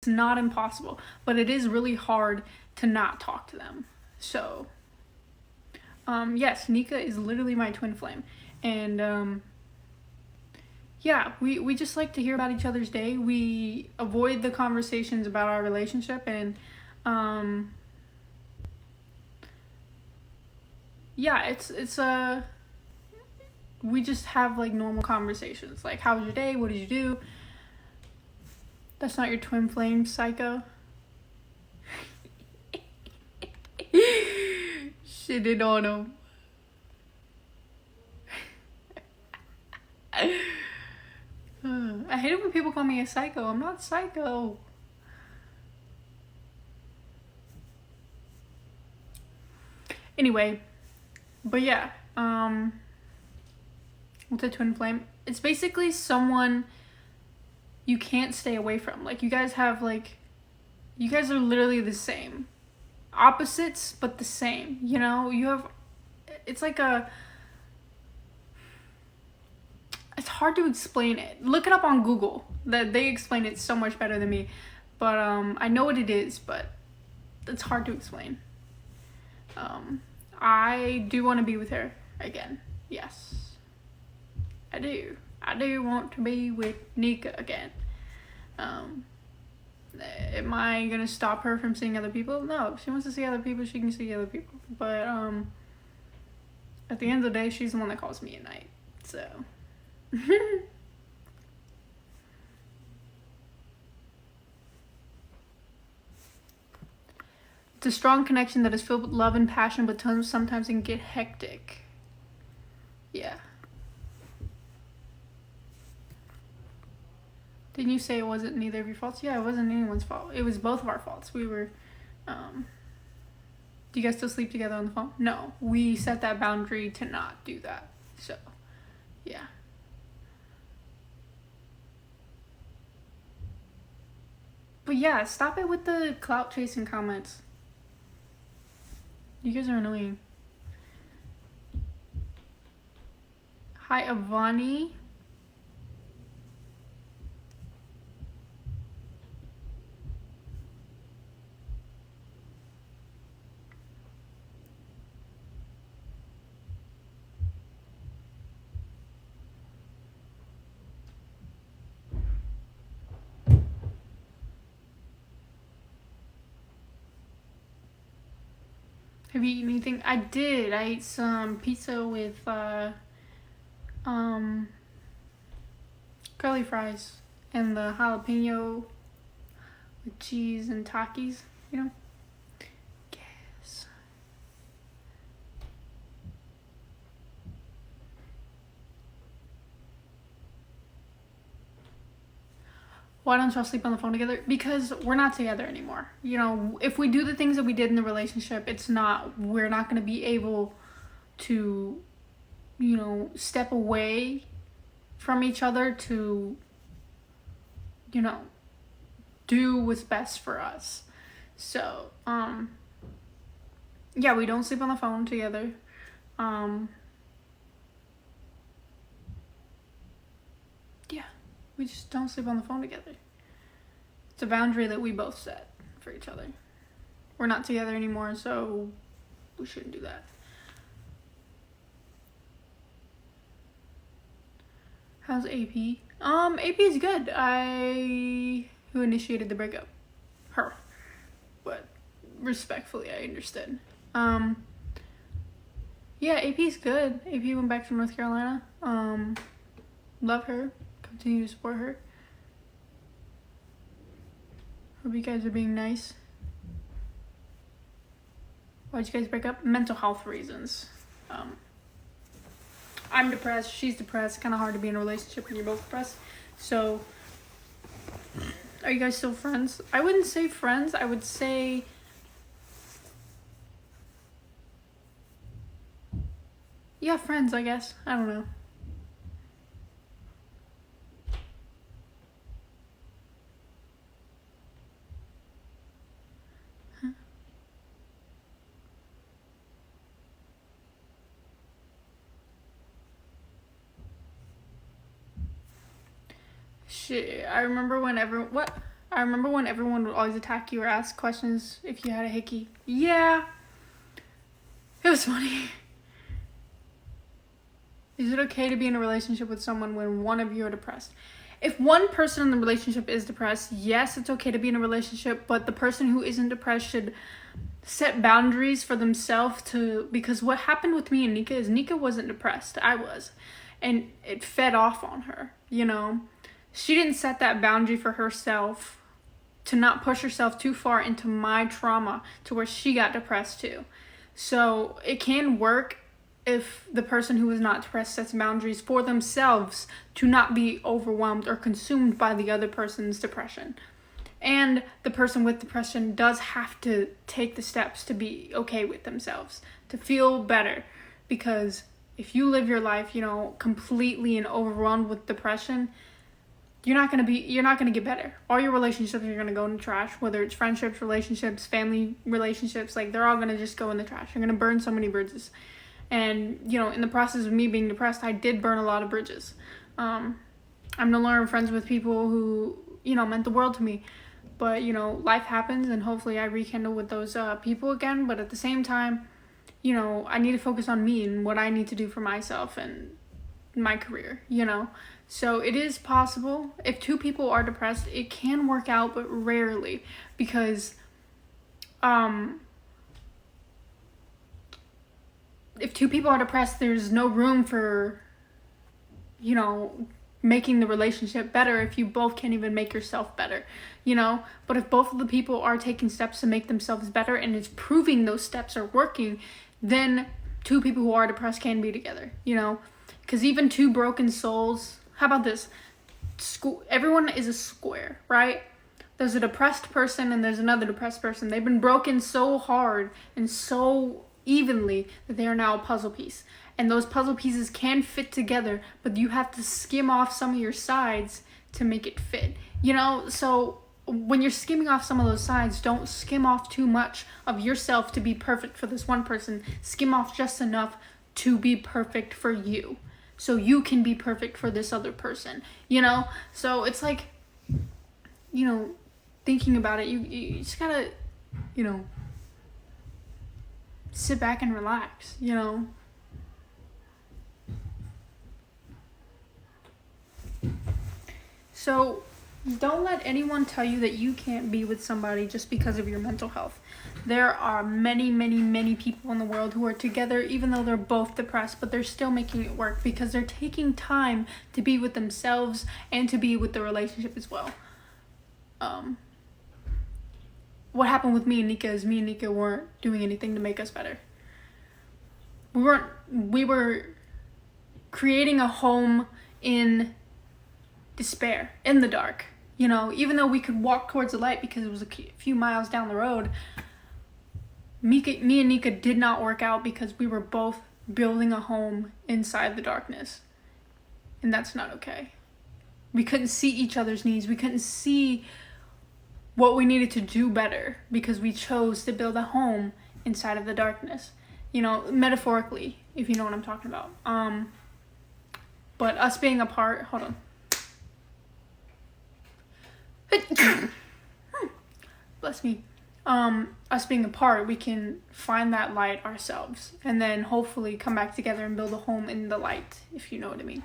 It's not impossible, but it is really hard to not talk to them. So, yes, Nika is literally my twin flame. And, yeah, we just like to hear about each other's day. We avoid the conversations about our relationship, and, yeah, we just have, like, normal conversations. Like, how was your day? What did you do? That's not your twin flame, psycho. Shitted on him. I hate it when people call me a psycho. I'm not psycho. Anyway, but yeah, what's a twin flame? It's basically someone you can't stay away from. Like, you guys are literally the same. Opposites, but the same, you know? It's like it's hard to explain it. Look it up on Google. They explain it so much better than me. But, I know what it is, but it's hard to explain. I do want to be with her again. Yes. I do. I do want to be with Nika again. Am I gonna stop her from seeing other people? No. If she wants to see other people, she can see other people. But, at the end of the day, she's the one that calls me at night. So. It's a strong connection that is filled with love and passion, but sometimes it can get hectic. Yeah. Didn't you say it wasn't neither of your faults? Yeah, it wasn't anyone's fault. It was both of our faults. Do you guys still sleep together on the phone? No. We set that boundary to not do that. So, yeah. But yeah, stop it with the clout chasing comments. You guys are annoying. Hi, Avani. Have you eaten anything? I did. I ate some pizza with curly fries and the jalapeno with cheese and Takis, you know? Yes. Why don't y'all sleep on the phone together? Because we're not together anymore. You know, if we do the things that we did in the relationship, we're not going to be able to, you know, step away from each other to, you know, do what's best for us. So, yeah, we don't sleep on the phone together. Yeah, we just don't sleep on the phone together. It's a boundary that we both set for each other. We're not together anymore, so we shouldn't do that. How's AP? AP is good. Who initiated the breakup? Her. But respectfully, I understood. Yeah, AP's good. AP went back to North Carolina. Love her. Continue to support her. Hope you guys are being nice. Why'd you guys break up? Mental health reasons. I'm depressed. She's depressed. Kind of hard to be in a relationship when you're both depressed. So, are you guys still friends? I wouldn't say friends. I would say... yeah, friends, I guess. I don't know. Shit, I remember what? I remember when everyone would always attack you or ask questions if you had a hickey. Yeah. It was funny. Is it okay to be in a relationship with someone when one of you are depressed? If one person in the relationship is depressed, yes, it's okay to be in a relationship, but the person who isn't depressed should set boundaries for themselves because what happened with me and Nika is Nika wasn't depressed. I was. And it fed off on her, you know? She didn't set that boundary for herself to not push herself too far into my trauma to where she got depressed too. So it can work if the person who is not depressed sets boundaries for themselves to not be overwhelmed or consumed by the other person's depression. And the person with depression does have to take the steps to be okay with themselves, to feel better. Because if you live your life, you know, completely and overwhelmed with depression, you're not gonna get better. All your relationships are gonna go in the trash, whether it's friendships, relationships, family relationships, like they're all gonna just go in the trash. You're gonna burn so many bridges. And, you know, in the process of me being depressed, I did burn a lot of bridges. I'm no longer friends with people who, you know, meant the world to me. But, you know, life happens, and hopefully I rekindle with those people again. But at the same time, you know, I need to focus on me and what I need to do for myself and my career, you know. So it is possible. If two people are depressed, it can work out, but rarely. Because, if two people are depressed, there's no room for, you know, making the relationship better if you both can't even make yourself better, you know? But if both of the people are taking steps to make themselves better and it's proving those steps are working, then two people who are depressed can be together, you know? Because even two broken souls, how about this? Everyone is a square, right? There's a depressed person and there's another depressed person. They've been broken so hard and so evenly that they are now a puzzle piece. And those puzzle pieces can fit together, but you have to skim off some of your sides to make it fit. You know, so when you're skimming off some of those sides, don't skim off too much of yourself to be perfect for this one person. Skim off just enough to be perfect for you, so you can be perfect for this other person, you know? So it's like, you know, thinking about it, you just gotta, you know, sit back and relax, you know? So don't let anyone tell you that you can't be with somebody just because of your mental health. There are many, many, many people in the world who are together even though they're both depressed, but they're still making it work because they're taking time to be with themselves and to be with the relationship as well. What happened with me and Nika is me and Nika weren't doing anything to make us better. We were creating a home in despair, in the dark. You know, even though we could walk towards the light because it was a few miles down the road, me and Nika did not work out because we were both building a home inside the darkness. And that's not okay. We couldn't see each other's needs. We couldn't see what we needed to do better because we chose to build a home inside of the darkness. You know, metaphorically, if you know what I'm talking about. But us being apart, hold on. Bless me. Us being apart, we can find that light ourselves and then hopefully come back together and build a home in the light, if you know what I mean.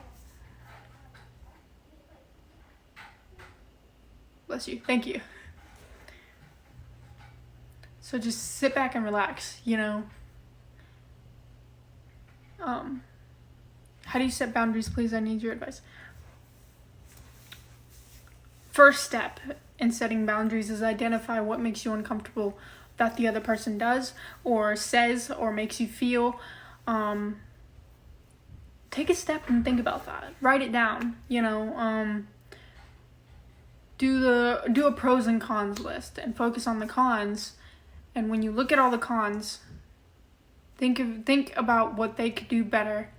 Bless you. Thank you. So just sit back and relax, you know. How do you set boundaries, please? I need your advice. First step in setting boundaries is identify what makes you uncomfortable that the other person does or says or makes you feel. Take a step and think about that. Write it down, you know. Do a pros and cons list and focus on the cons. And when you look at all the cons, think about what they could do better,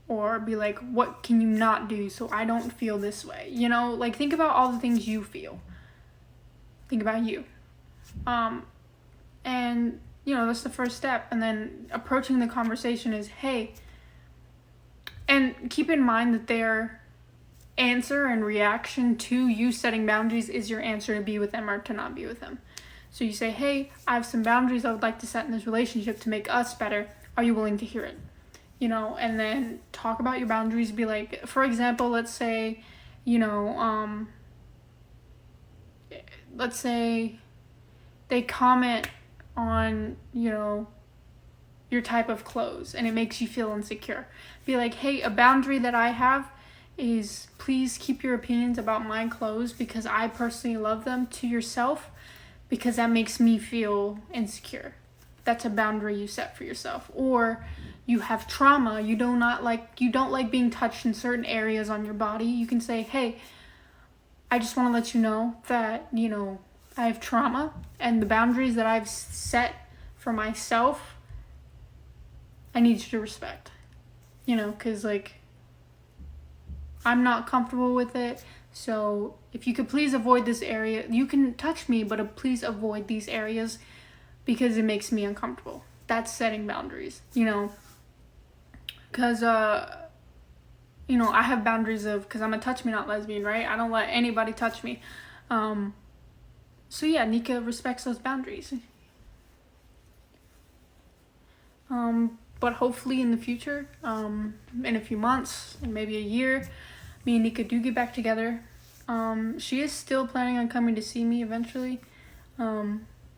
or be like, what can you not do so I don't feel this way? You know, like think about all the things you feel. Think about you. And you know, that's the first step. And then approaching the conversation is, hey, and keep in mind that they're answer and reaction to you setting boundaries is your answer to be with them or to not be with them. So you say, hey, I have some boundaries I would like to set in this relationship to make us better. Are you willing to hear it? You know, and then talk about your boundaries. Be like, for example, let's say, you know, let's say they comment on, you know, your type of clothes and it makes you feel insecure. Be like, hey, a boundary that I have is please keep your opinions about my clothes because I personally love them to yourself, because that makes me feel insecure. That's a boundary you set for yourself. Or you have trauma, you don't like being touched in certain areas on your body. You can say, hey, I just want to let you know that, you know, I have trauma, and the boundaries that I've set for myself, I need you to respect. You know, because, like, I'm not comfortable with it. So if you could please avoid this area, you can touch me, but please avoid these areas because it makes me uncomfortable. That's setting boundaries, you know. Because, you know, I have boundaries because I'm a touch me not lesbian, right? I don't let anybody touch me. So yeah, Nika respects those boundaries. But hopefully in the future, in a few months, maybe a year, me and Nika do get back together. She is still planning on coming to see me eventually,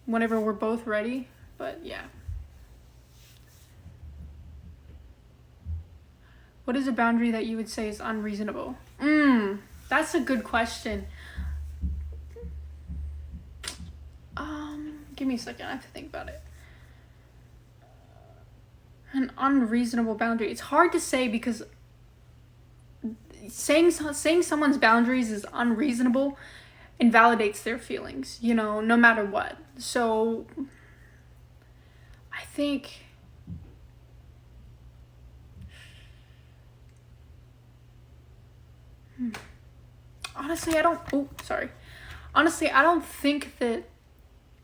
whenever we're both ready. But yeah. What is a boundary that you would say is unreasonable? That's a good question. Give me a second, I have to think about it. An unreasonable boundary. It's hard to say because saying someone's boundaries is unreasonable invalidates their feelings, you know, no matter what. So I think honestly, I don't think that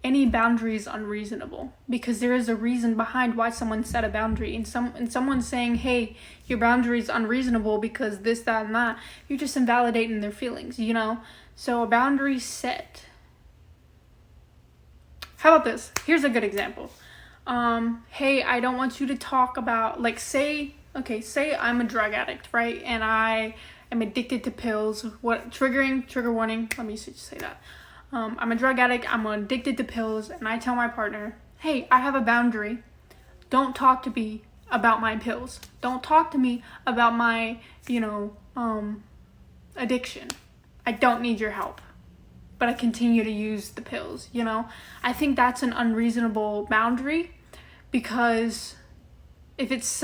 any boundary is unreasonable, because there is a reason behind why someone set a boundary. And someone's saying, hey, your boundary is unreasonable because this, that, and that, you're just invalidating their feelings, you know? So a boundary set. How about this? Here's a good example. Hey, I don't want you to talk about, like, say I'm a drug addict, right? And I am addicted to pills. Trigger warning, let me just say that. I'm a drug addict, I'm addicted to pills, and I tell my partner, hey, I have a boundary. Don't talk to me about my pills. Don't talk to me about my, you know, addiction. I don't need your help, but I continue to use the pills, you know? I think that's an unreasonable boundary, because if it's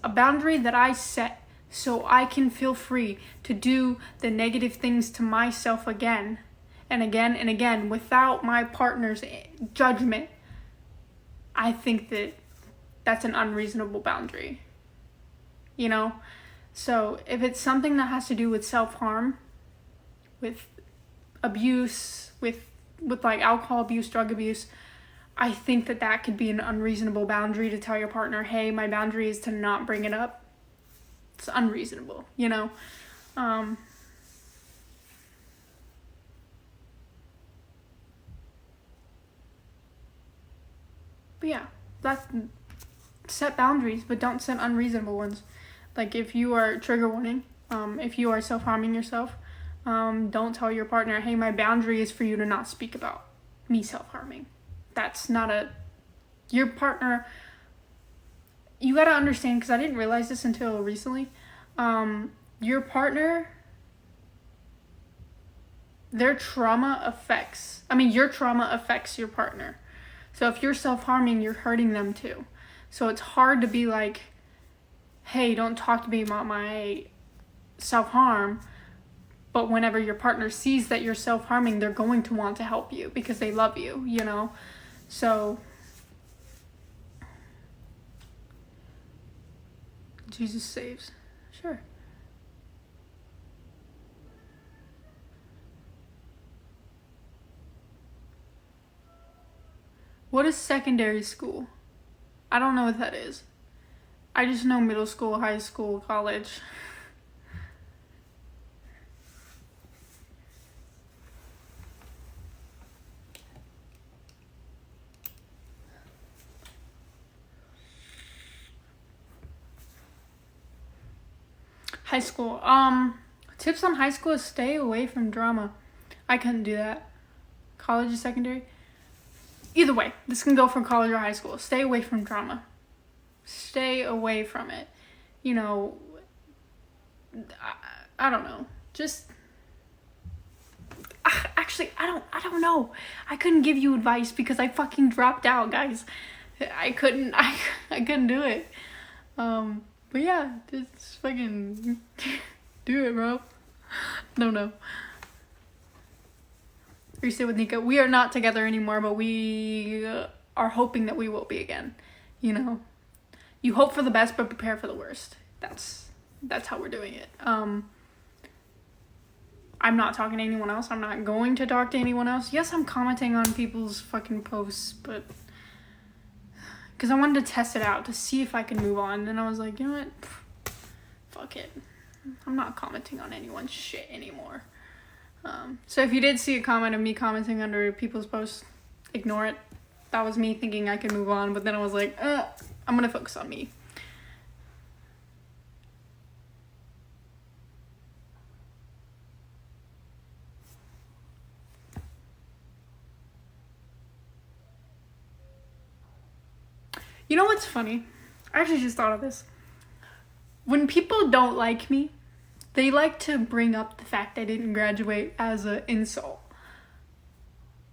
a boundary that I set so I can feel free to do the negative things to myself again and again and again without my partner's judgment, I think that that's an unreasonable boundary, you know? So if it's something that has to do with self-harm, with abuse, with like alcohol abuse, drug abuse, I think that could be an unreasonable boundary to tell your partner, hey, my boundary is to not bring it up. It's unreasonable, you know? But yeah, set boundaries, but don't set unreasonable ones. Like if you are, trigger warning, if you are self-harming yourself, don't tell your partner, hey, my boundary is for you to not speak about me self-harming. That's not your partner, you gotta understand, because I didn't realize this until recently, your partner, your trauma affects your partner. So if you're self-harming, you're hurting them too. So it's hard to be like, hey, don't talk to me about my self-harm, but whenever your partner sees that you're self-harming, they're going to want to help you because they love you, you know? So Jesus saves. Sure. What is secondary school? I don't know what that is. I just know middle school, high school, college. High school. Tips on high school is stay away from drama. I couldn't do that. College or secondary. Either way, this can go from college or high school. Stay away from drama. Stay away from it. You know, I don't know. Just actually, I don't know. I couldn't give you advice because I fucking dropped out, guys. I couldn't do it. But yeah, just fucking do it, bro. No. Are you still with Nico? We are not together anymore, but we are hoping that we will be again. You know, you hope for the best, but prepare for the worst. That's how we're doing it. I'm not talking to anyone else. I'm not going to talk to anyone else. Yes, I'm commenting on people's fucking posts, but because I wanted to test it out to see if I could move on. And I was like, you know what? Fuck it. I'm not commenting on anyone's shit anymore. So if you did see a comment of me commenting under people's posts, ignore it. That was me thinking I could move on, but then I was like, I'm gonna focus on me. You know what's funny? I actually just thought of this. When people don't like me, they like to bring up the fact I didn't graduate as an insult.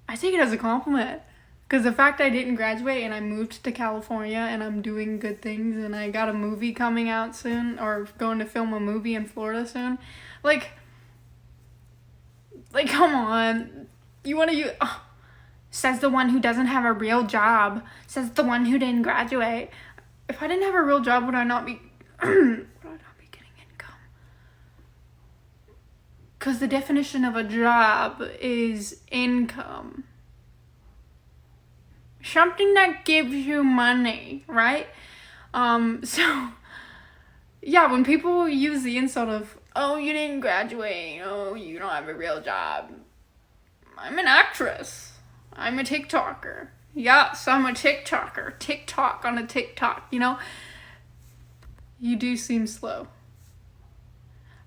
I take it as a compliment. Because the fact I didn't graduate and I moved to California and I'm doing good things and I got a movie coming out soon or going to film a movie in Florida soon. Like come on. You want to use... Says the one who doesn't have a real job. Says the one who didn't graduate. If I didn't have a real job, would I not be getting income? Because the definition of a job is income. Something that gives you money, right? So, yeah, when people use the insult of, oh, you didn't graduate, oh, you don't have a real job. I'm an actress. I'm a TikToker. Yes, I'm a TikToker. TikTok on a TikTok, you know? You do seem slow.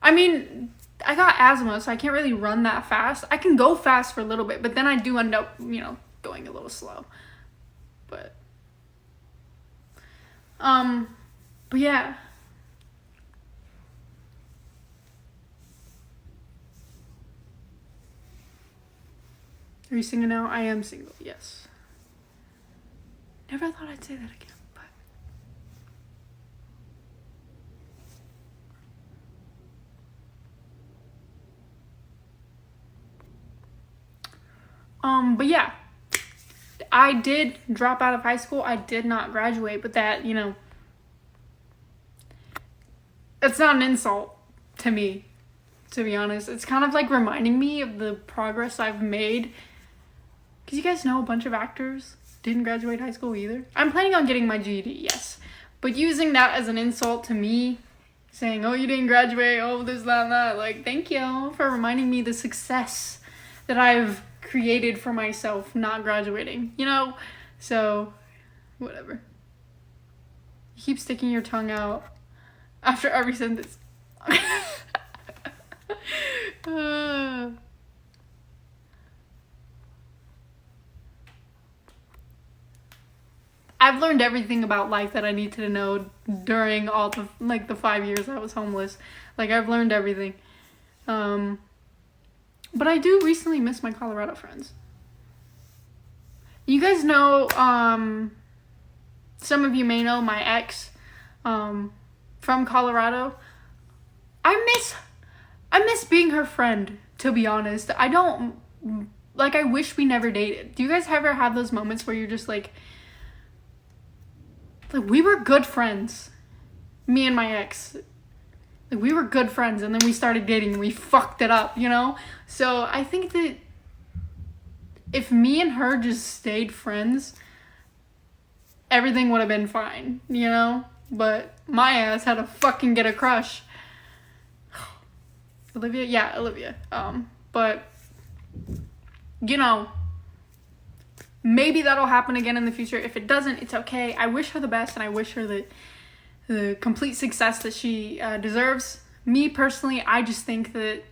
I mean, I got asthma, so I can't really run that fast. I can go fast for a little bit, but then I do end up, going a little slow. But yeah. Are you single now? I am single, yes. Never thought I'd say that again, but yeah. I did drop out of high school. I did not graduate, but that, it's not an insult to me, to be honest. It's kind of like reminding me of the progress I've made. Because you guys know a bunch of actors didn't graduate high school either. I'm planning on getting my GED, yes. But using that as an insult to me, saying, oh, you didn't graduate, oh, this, that, and that. Like, thank you for reminding me the success that I've created for myself not graduating, So, whatever. You keep sticking your tongue out after every sentence. I've learned everything about life that I needed to know during all the 5 years I was homeless. I've learned everything. But I do recently miss my Colorado friends. You guys know, some of you may know my ex, from Colorado. I miss being her friend, to be honest. I wish we never dated. Do you guys ever have those moments where you're just like we were good friends, me and my ex. We were good friends, and then we started dating, and we fucked it up, So I think that if me and her just stayed friends, everything would have been fine, But my ass had to fucking get a crush. Olivia? Yeah, Olivia. But, maybe that'll happen again in the future. If it doesn't, it's okay. I wish her the best, and I wish her the complete success that she deserves. me personally, I just think that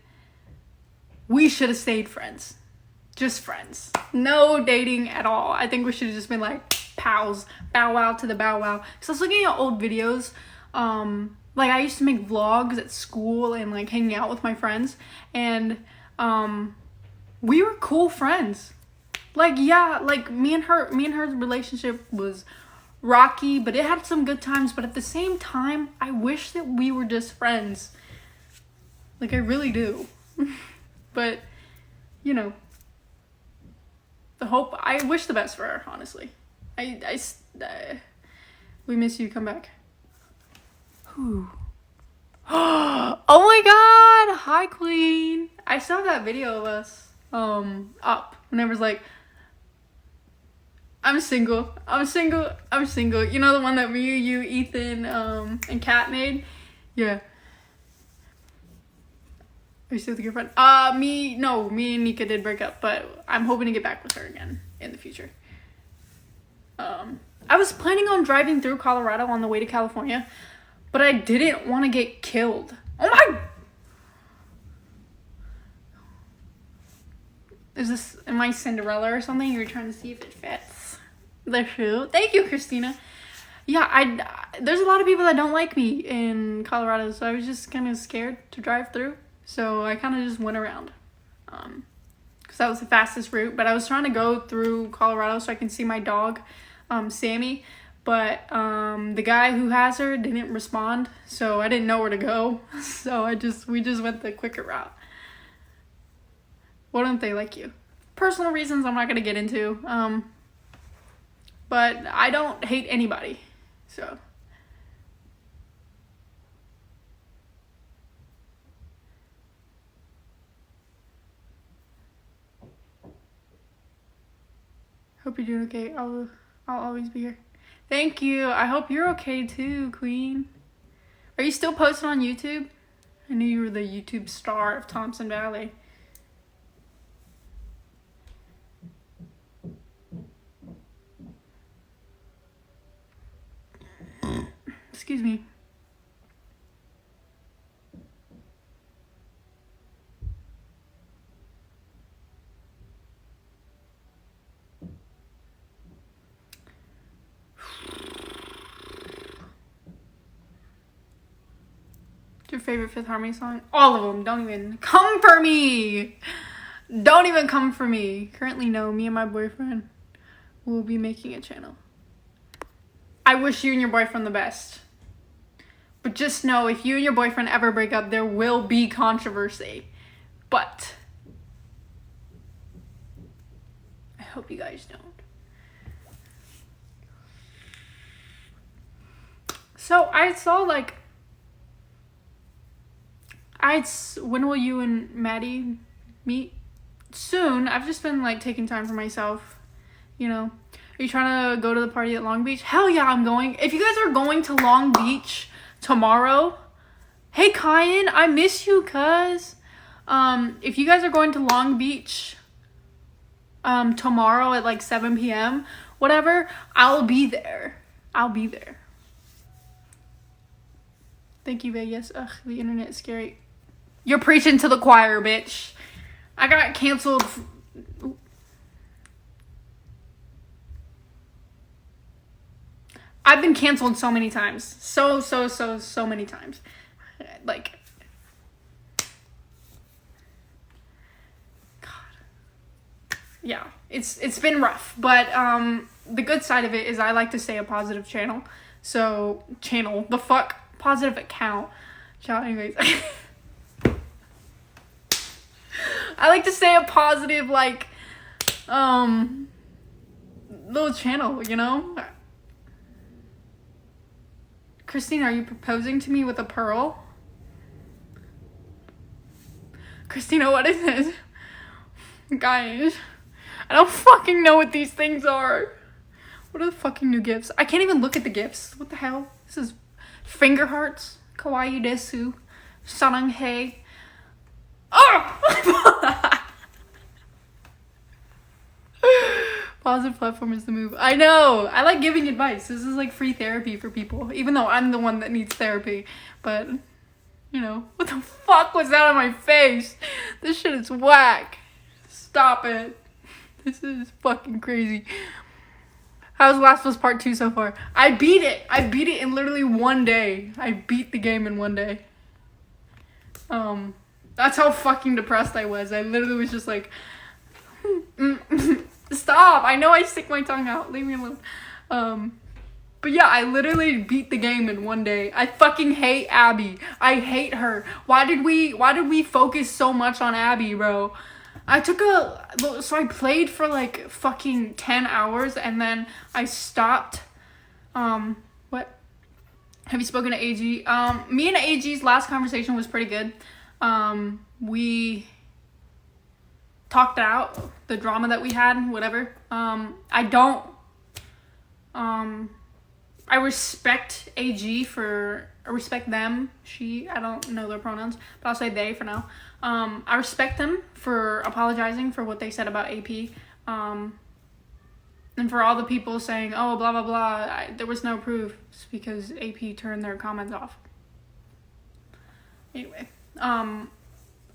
we should have stayed friends. Just friends. No dating at all. I think we should have just been like pals. Bow wow to the bow wow. Because I was looking at old videos. Like I used to make vlogs at school and like hanging out with my friends. And we were cool friends. Like, yeah, like me and her relationship was rocky, but it had some good times. But at the same time, I wish that we were just friends. Like, I really do. But, you know, I wish the best for her, honestly. We miss you. Come back. Whew. Oh my god! Hi, Queen. I saw that video of us up when it was like, I'm single. You know the one that me, you, Ethan, and Kat made? Yeah. Are you still with your friend? Me and Nika did break up, but I'm hoping to get back with her again in the future. I was planning on driving through Colorado on the way to California, but I didn't want to get killed. Oh my! Am I Cinderella or something? You're trying to see if it fits the shoe. Thank you, Christina. Yeah, there's a lot of people that don't like me in Colorado, so I was just kind of scared to drive through. So I kind of just went around, because that was the fastest route. But I was trying to go through Colorado so I can see my dog, Sammy. But the guy who has her didn't respond, so I didn't know where to go. So we just went the quicker route. Why don't they like you? Personal reasons I'm not gonna get into. But I don't hate anybody, so. Hope you're doing okay. I'll always be here. Thank you. I hope you're okay too, Queen. Are you still posting on YouTube? I knew you were the YouTube star of Thompson Valley. Excuse me. Your favorite Fifth Harmony song? All of them. Don't even come for me. Don't even come for me. Currently, no. Me and my boyfriend will be making a channel. I wish you and your boyfriend the best. But just know, if you and your boyfriend ever break up, there will be controversy. But I hope you guys don't. So I saw like, when will you and Maddie meet? Soon. I've just been like taking time for myself, you know. Are you trying to go to the party at Long Beach? Hell yeah, I'm going. If you guys are going to Long Beach tomorrow, hey Kyan, I miss you, cuz. If you guys are going to Long Beach tomorrow at like 7 p.m, whatever, I'll be there. Thank you, Vegas. Ugh, the internet is scary. You're preaching to the choir, bitch. I got canceled. I've been canceled so many times. So many times. Like, God. Yeah, it's been rough. But the good side of it is I like to stay a positive channel. So, positive account. Anyways. I like to stay a positive, like, little channel, you know? Christine, are you proposing to me with a pearl? Christina, what is this? Guys, I don't fucking know what these things are. What are the fucking new gifts? I can't even look at the gifts. What the hell? This is finger hearts. Kawaii desu. Saranghae. Oh! Positive platform is the move. I know. I like giving advice. This is like free therapy for people. Even though I'm the one that needs therapy. But You know, what the fuck was that on my face? This shit is whack. Stop it. This is fucking crazy. How's Last of Us Part 2 so far? I beat it. I beat it in literally one day. I beat the game in one day. That's how fucking depressed I was. I literally was just like, stop. I know I stick my tongue out. Leave me alone. But yeah, I literally beat the game in one day. I fucking hate Abby. I hate her. Why did we focus so much on Abby, bro? I played for like fucking 10 hours and then I stopped. What? Have you spoken to AG? Me and AG's last conversation was pretty good. We talked out the drama that we had, whatever. I respect AG I respect them, I don't know their pronouns, but I'll say they for now. I respect them for apologizing for what they said about AP. And for all the people saying, oh, blah, blah, blah, there was no proof. It's because AP turned their comments off. Anyway,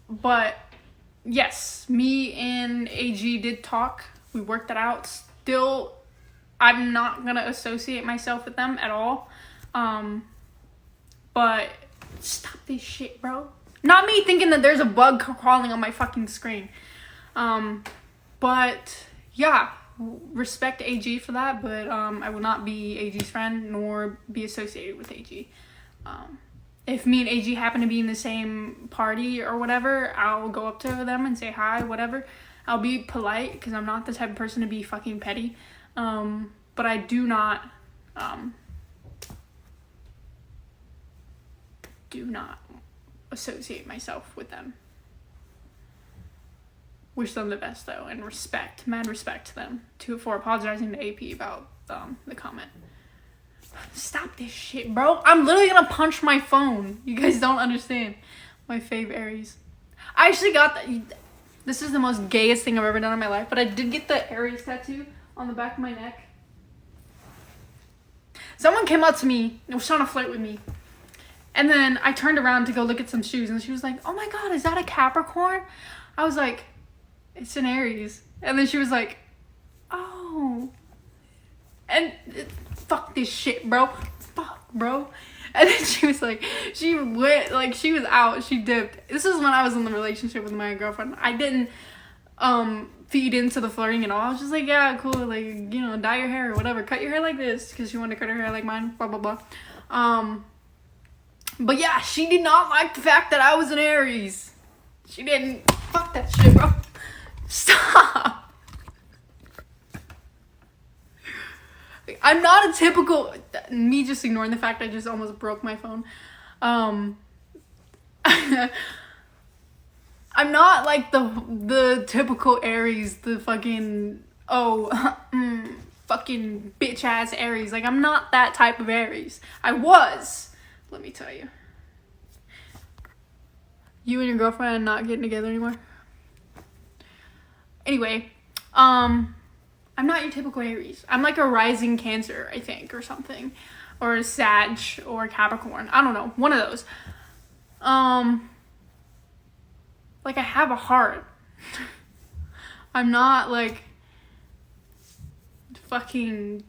but yes, me and AG did talk. We worked it out. Still, I'm not gonna associate myself with them at all. But stop this shit, bro. Not me thinking that there's a bug crawling on my fucking screen. But yeah, respect AG for that, but I will not be AG's friend nor be associated with AG. If me and AG happen to be in the same party or whatever, I'll go up to them and say hi, whatever. I'll be polite because I'm not the type of person to be fucking petty. But I do not associate myself with them. Wish them the best though, and mad respect to them for apologizing to AP about the comment. Stop this shit, bro. I'm literally gonna punch my phone. You guys don't understand. My fave Aries. I actually got that. This is the most gayest thing I've ever done in my life, but I did get the Aries tattoo on the back of my neck. Someone came up to me and was trying to flirt with me. And then I turned around to go look at some shoes, and she was like, oh my god, is that a Capricorn? I was like, it's an Aries. And then she was like, oh. And fuck this shit, bro. Fuck, bro. And then she was like, she was out. She dipped. This is when I was in the relationship with my girlfriend. I didn't feed into the flirting at all. I was just like, yeah, cool. Like, you know, dye your hair or whatever. Cut your hair like this because she wanted to cut her hair like mine. Blah, blah, blah. But yeah, she did not like the fact that I was an Aries. She didn't. Fuck that shit, bro. Stop. I'm not a typical. Me just ignoring the fact I just almost broke my phone. I'm not like the typical Aries, the fucking fucking bitch ass Aries. Like, I'm not that type of Aries. I was. Let me tell you. You and your girlfriend are not getting together anymore? Anyway, I'm not your typical Aries. I'm like a rising Cancer, I think, or something. Or a Sag, or a Capricorn. I don't know. One of those. Like, I have a heart. I'm not, like, fucking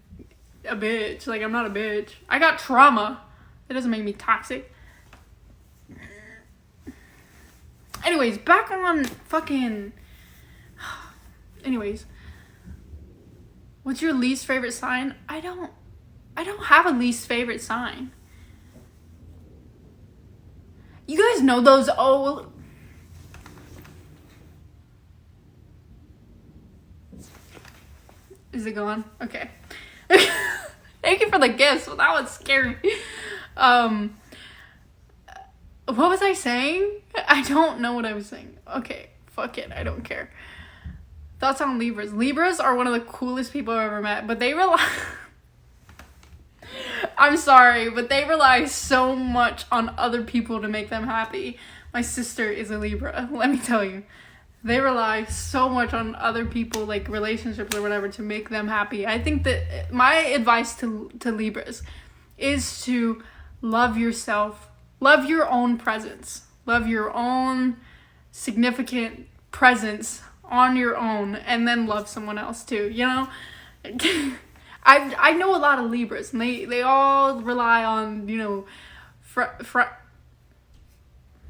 a bitch. Like, I'm not a bitch. I got trauma. It doesn't make me toxic. Anyways, back on fucking... Anyways. What's your least favorite sign? I don't have a least favorite sign. You guys know those old... Is it gone? Okay. Thank you for the gifts. Well, that was scary. What was I saying? I don't know what I was saying. Okay, fuck it. I don't care. Thoughts on Libras. Libras are one of the coolest people I've ever met, but they rely... I'm sorry, but they rely so much on other people to make them happy. My sister is a Libra, let me tell you. They rely so much on other people, like relationships or whatever, to make them happy. I think that my advice to Libras is to love yourself Love your own presence. Love your own significant presence on your own, and then love someone else too, you know? I know a lot of Libras, and they all rely on, you know,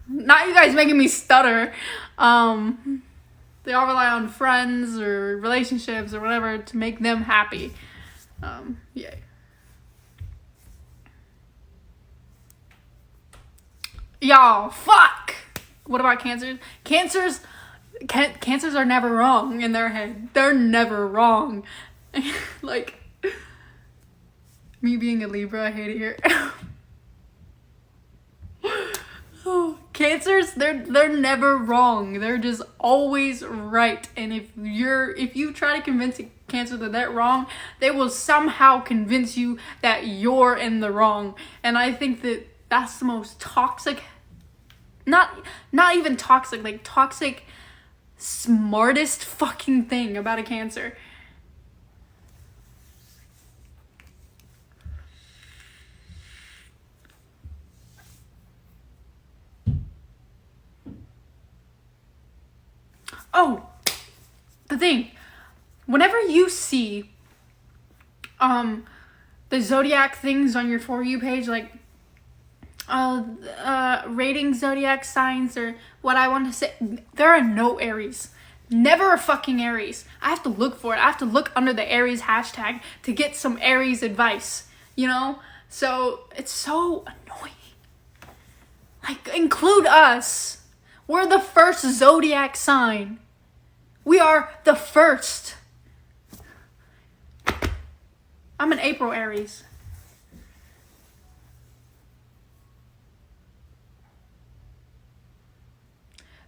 not you guys making me stutter. They all rely on friends or relationships or whatever to make them happy. Yeah. Y'all, fuck! What about Cancers? Cancers are never wrong in their head. They're never wrong. Like, me being a Libra, I hate it here. Oh, Cancers, they're never wrong. They're just always right. And if you try to convince a Cancer that they're wrong, they will somehow convince you that you're in the wrong. And I think that that's the most toxic, not even toxic, like toxic, smartest fucking thing about a Cancer. Oh, the thing, whenever you see the Zodiac things on your For You page, like rating Zodiac signs or what I want to say, there are no Aries. Never a fucking Aries. I have to look for it. I have to look under the Aries hashtag to get some Aries advice, you know? So it's so annoying. Like, include us. We're the first Zodiac sign. We are the first. I'm an April Aries.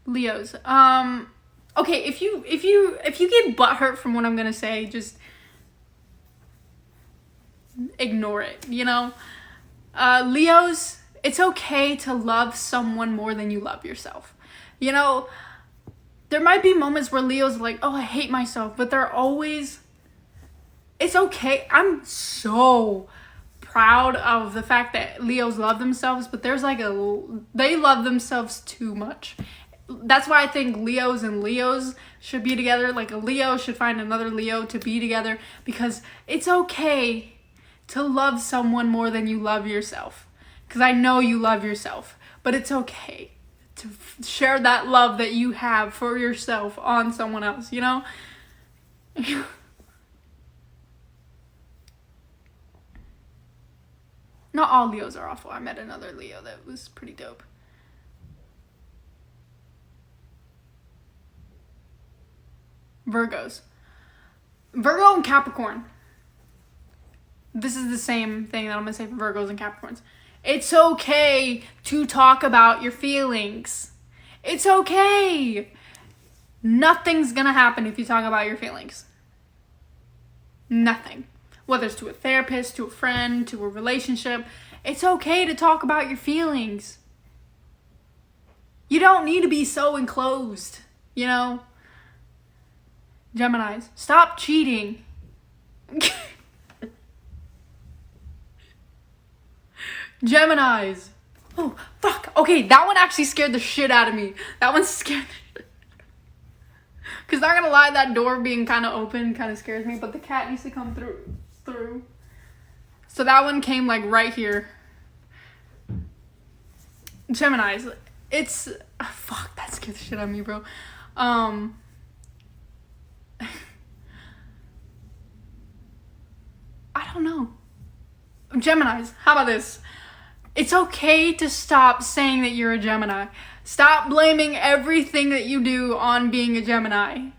Leos. Okay, if you get butthurt from what I'm gonna say, just ignore it, you know? Leos, it's okay to love someone more than you love yourself. You know, there might be moments where Leo's like, oh, I hate myself, but they're always, it's okay. I'm so proud of the fact that Leos love themselves, but there's like they love themselves too much. That's why I think Leos and Leos should be together. Like, a Leo should find another Leo to be together, because it's okay to love someone more than you love yourself. Because I know you love yourself, but it's okay to share that love that you have for yourself on someone else, you know? Not all Leos are awful. I met another Leo that was pretty dope. Virgos. Virgo and Capricorn. This is the same thing that I'm going to say for Virgos and Capricorns. It's okay to talk about your feelings. It's okay. Nothing's going to happen if you talk about your feelings. Nothing. Whether it's to a therapist, to a friend, to a relationship, it's okay to talk about your feelings. You don't need to be so enclosed, you know? Geminis, stop cheating. Geminis. Oh, fuck. Okay, that one actually scared the shit out of me. That one scared the shit. Because not gonna lie, that door being kind of open kind of scares me, but the cat needs to come through. So that one came like right here. Geminis. It's... fuck, that scared the shit out of me, bro. I don't know. Geminis, how about this? It's okay to stop saying that you're a Gemini. Stop blaming everything that you do on being a Gemini.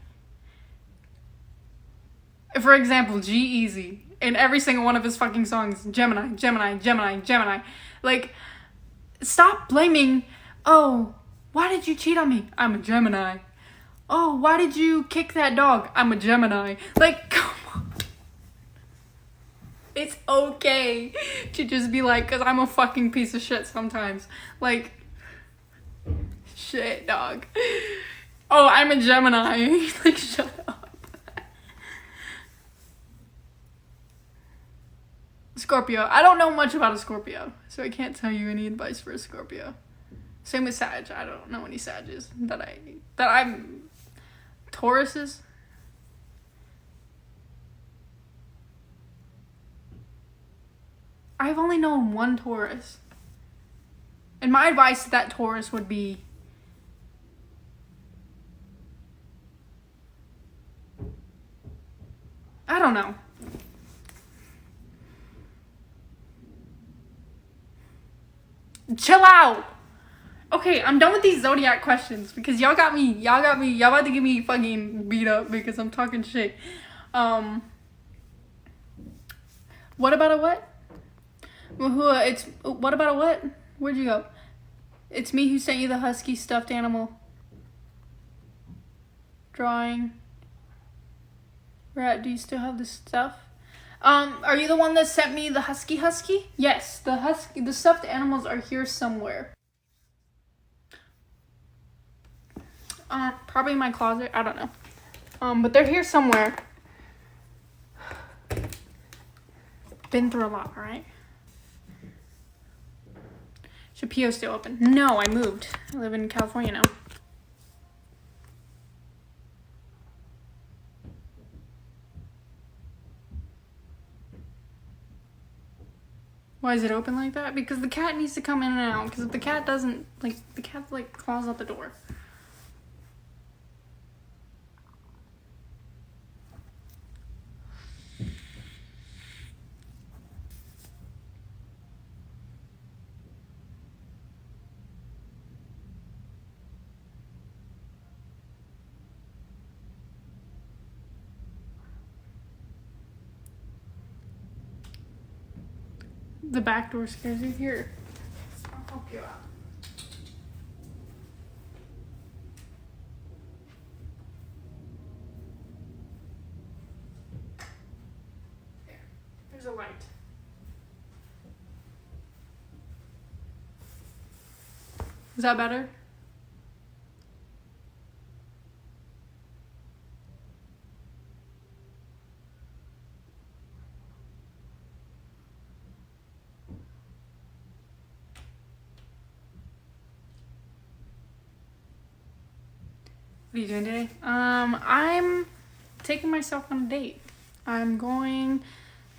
For example, G-Eazy, in every single one of his fucking songs, Gemini, Gemini, Gemini, Gemini. Like, stop blaming, oh, why did you cheat on me? I'm a Gemini. Oh, why did you kick that dog? I'm a Gemini. Like, come on. It's okay to just be like, because I'm a fucking piece of shit sometimes. Like, shit, dog. Oh, I'm a Gemini. Like, shut up. Scorpio. I don't know much about a Scorpio, so I can't tell you any advice for a Scorpio. Same with Sag. I don't know any Sages that I'm Tauruses. I've only known one Taurus. And my advice to that Taurus would be I don't know. Chill out. Okay, I'm done with these Zodiac questions because y'all about to get me fucking beat up because I'm talking shit. What about a what? Maihua, what about a what? Where'd you go? It's me who sent you the husky stuffed animal drawing. Rat, do you still have the stuff? Are you the one that sent me the husky? Yes, the stuffed animals are here somewhere. Probably in my closet. I don't know. But they're here somewhere. Been through a lot, alright? Shapio still open? No, I moved. I live in California now. Why is it open like that? Because the cat needs to come in and out. Because if the cat doesn't, the cat, claws out the door. The back door scares you. Here, I'll help you out. There's a light. Is that better? What are you doing today? I'm taking myself on a date. I'm going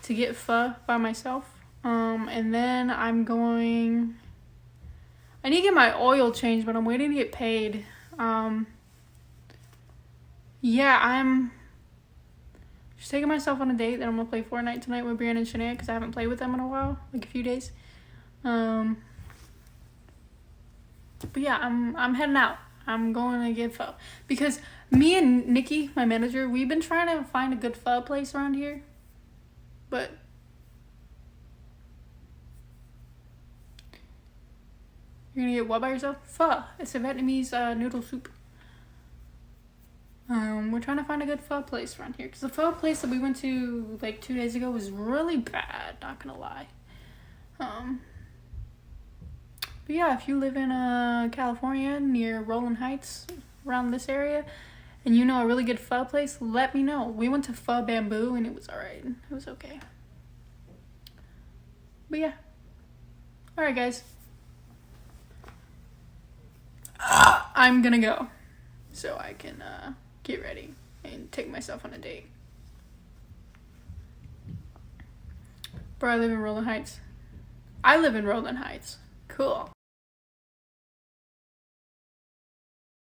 to get pho by myself. And then I need to get my oil changed, but I'm waiting to get paid. Yeah, I'm just taking myself on a date. Then I'm gonna play Fortnite tonight with Brianna and Shania because I haven't played with them in a while, like a few days. But yeah, I'm heading out. I'm going to get pho. Because me and Nikki, my manager, we've been trying to find a good pho place around here. But you're going to get what by yourself? Pho. It's a Vietnamese noodle soup. We're trying to find a good pho place around here. Because the pho place that we went to like 2 days ago was really bad, not going to lie. But yeah, if you live in California near Rolling Heights, around this area, and you know a really good pho place, let me know. We went to Pho Bamboo and it was alright. It was okay. But yeah. Alright guys. I'm gonna go. So I can get ready and take myself on a date. Bro, I live in Rolling Heights. Cool.